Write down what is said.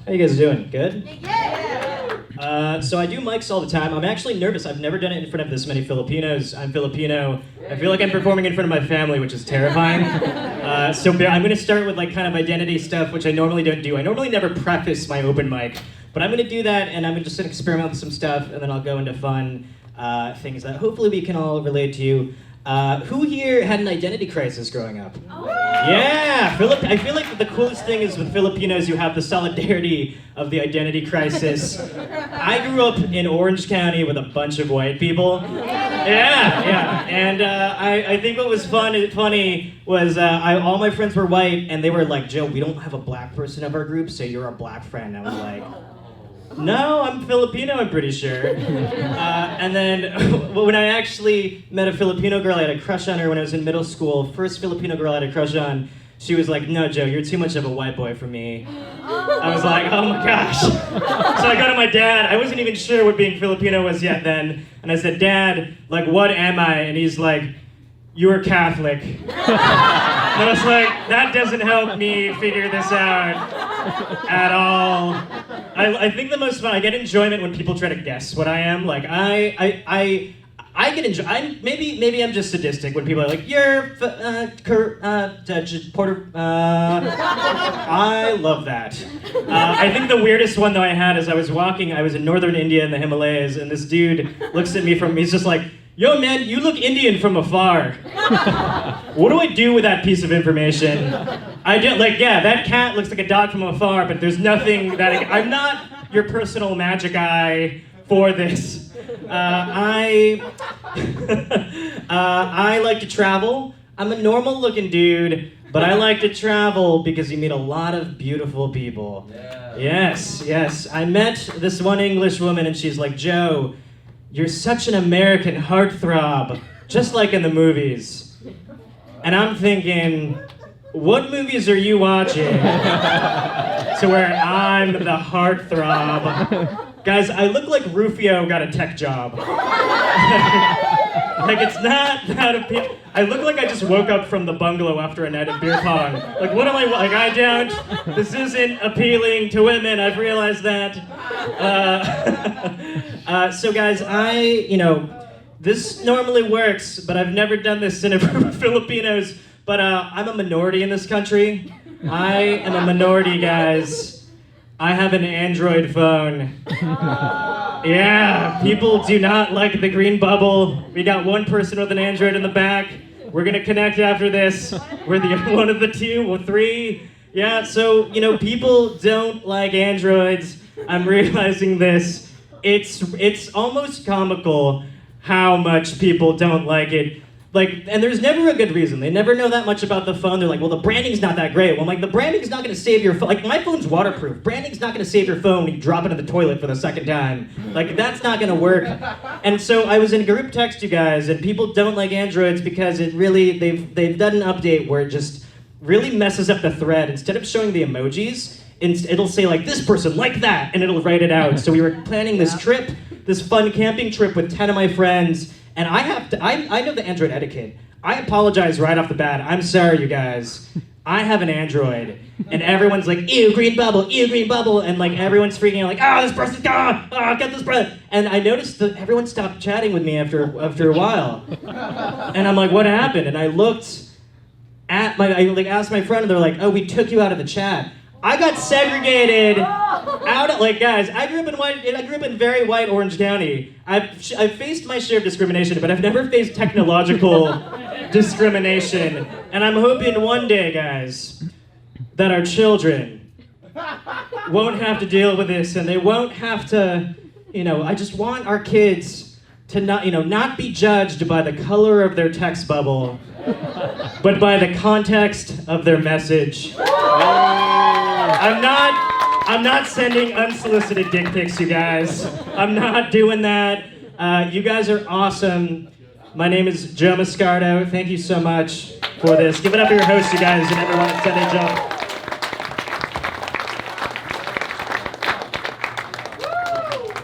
How you guys doing? Good? Yeah. So I do mics all the time. I'm actually nervous. I've never done it in front of this many Filipinos. I'm Filipino. I feel like I'm performing in front of my family, which is terrifying. So I'm going to start with like kind of identity stuff, which I normally don't do. I normally never preface my open mic, but I'm going to do that, and I'm just going to experiment with some stuff, and then I'll go into fun things that hopefully we can all relate to. Who here had an identity crisis growing up? Yeah, I feel like the coolest thing is with Filipinos, you have the solidarity of the identity crisis. I grew up in Orange County with a bunch of white people. Yeah. And I think what was funny was all my friends were white, and they were like, Joe, we don't have a black person of our group, so you're a black friend. I was like, no, I'm Filipino, I'm pretty sure. And then when I actually met a Filipino girl, I had a crush on her when I was in middle school. First Filipino girl I had a crush on, she was like, no, Joe, you're too much of a white boy for me. I was like, oh my gosh. So I go to my dad. I wasn't even sure what being Filipino was yet then. And I said, Dad, like, what am I? And he's like, you're Catholic. And I was like, that doesn't help me figure this out at all. I think the most fun, I get enjoyment when people try to guess what I am. Like, I get enjoy. Maybe I'm just sadistic when people are like, you're Porter. I love that. I think the weirdest one though I had is I was in northern India in the Himalayas, and this dude looks at me he's just like, yo man, you look Indian from afar. What do I do with that piece of information? I did that cat looks like a dog from afar, but there's nothing that I'm not your personal magic eye for this. I like to travel. I'm a normal looking dude, but I like to travel because you meet a lot of beautiful people. Yeah. Yes. I met this one English woman, and she's like, Joe, you're such an American heartthrob, just like in the movies. And I'm thinking, what movies are you watching to where I'm the heartthrob? Guys, I look like Rufio got a tech job. Like, it's not that appealing. I look like I just woke up from the bungalow after a night of beer pong. Like, what am I, like, I don't, this isn't appealing to women, I've realized that. So guys, this normally works, but I've never done this in a group of Filipinos, but I'm a minority in this country. I am a minority, guys. I have an Android phone. Yeah, people do not like the green bubble. We got one person with an Android in the back. We're gonna connect after this. We're one of the two or three. Yeah, so, people don't like Androids. I'm realizing this. It's almost comical how much people don't like it. And there's never a good reason. They never know that much about the phone. They're like, well, the branding's not that great. Well, I'm like, the branding's not gonna save your phone. Like, my phone's waterproof. Branding's not gonna save your phone when you drop it in the toilet for the second time. Like, that's not gonna work. And so I was in a group text, you guys, and people don't like Androids because they've done an update where it just really messes up the thread. Instead of showing the emojis, it'll say like, this person like that, and it'll write it out. So we were planning this trip, this fun camping trip with 10 of my friends, and I know the Android etiquette. I apologize right off the bat. I'm sorry, you guys. I have an Android, and everyone's like, ew, green bubble, and like everyone's freaking out like, this person's gone, get this person. And I noticed that everyone stopped chatting with me after a while. And I'm like, what happened? And I looked at I asked my friend, and they're like, oh, we took you out of the chat. I got segregated out of, guys, I grew up in very white Orange County. I've faced my share of discrimination, but I've never faced technological discrimination. And I'm hoping one day, guys, that our children won't have to deal with this, and they won't have to, I just want our kids to not be judged by the color of their text bubble, but by the context of their message. I'm not sending unsolicited dick pics, you guys. I'm not doing that. You guys are awesome. My name is Joe Mascardo. Thank you so much for this. Give it up for your host, you guys, and everyone at 10 Joe.